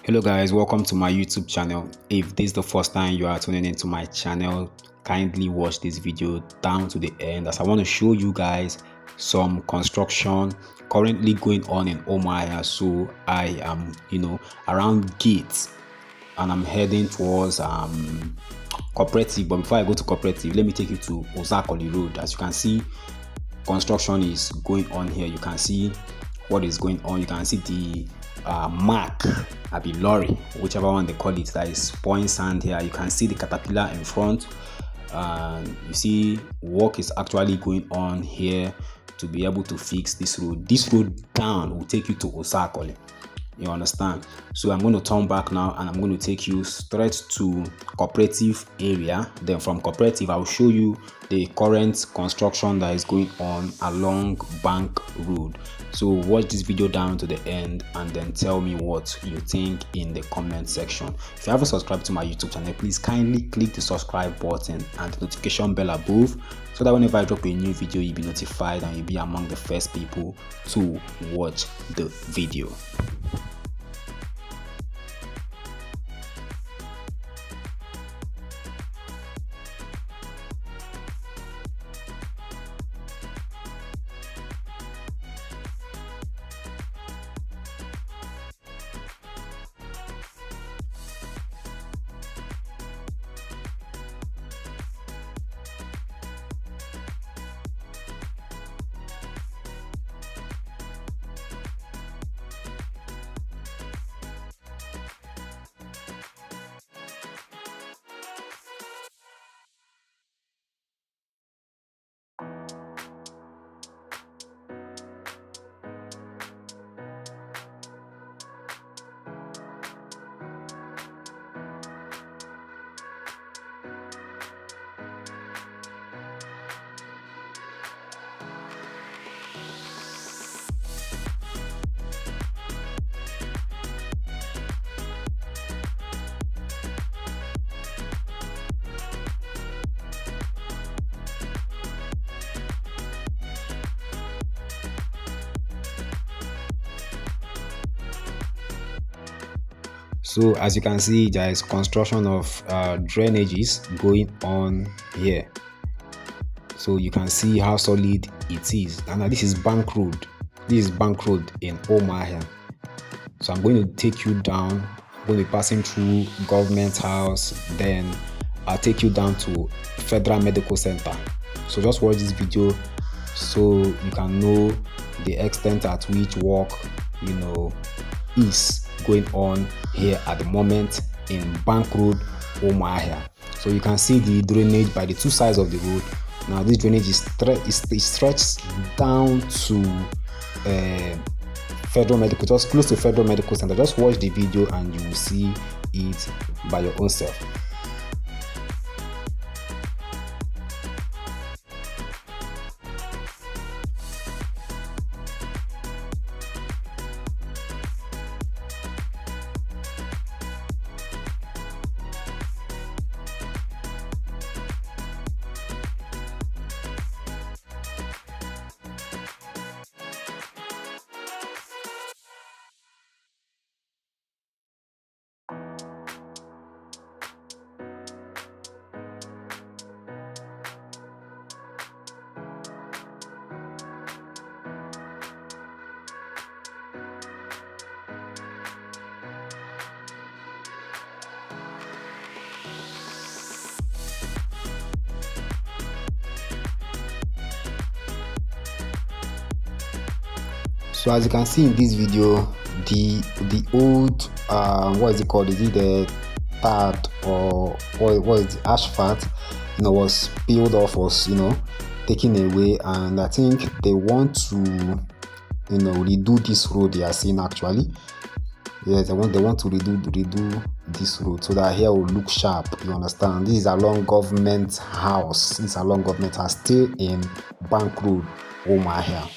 Hello guys, welcome to my YouTube channel. If this is the first time you are tuning into my channel, kindly watch this video down to the end as I want to show you guys some construction currently going on in Umuahia. So I am around gates and I'm heading towards cooperative. But before I go to cooperative, let me take you to Uzuakoli Road. As you can see, construction is going on here. You can see what is going on. You can see the mark, Abia lorry, whichever one they call it, that is pouring sand here. You can see the caterpillar in front. You see work is actually going on here to be able to fix this road. This road down will take you to Uzuakoli. You understand? So I'm going to turn back now and I'm going to take you straight to cooperative area. Then from cooperative, I'll show you the current construction that is going on along Bank Road. So watch this video down to the end and then tell me what you think in the comment section. If you haven't subscribed to my YouTube channel, please kindly click the subscribe button and the notification bell above so that whenever I drop a new video, you'll be notified and you'll be among the first people to watch the video. So as you can see, there is construction of drainages going on here. So you can see how solid it is. And now this is Bank Road. This is Bank Road in Umuahia. So I'm going to take you down. I'm going to be passing through Government House. Then I'll take you down to Federal Medical Center. So just watch this video so you can know the extent at which work is going on here at the moment in Bank Road Umuahia. So you can see the drainage by the two sides of the road. Now this drainage is stretched down to Federal Medical, just close to Federal Medical Center. Just watch the video and you will see it by your own self. So as you can see in this video, the old what is it called? Is it the tar or what is the asphalt? Was peeled off, was taken away, and I think they want to redo this road. They are saying actually, yes, they want to redo this road so that here will look sharp. You understand? This is along Government House. This is along Government House, still in Bank Road Umuahia.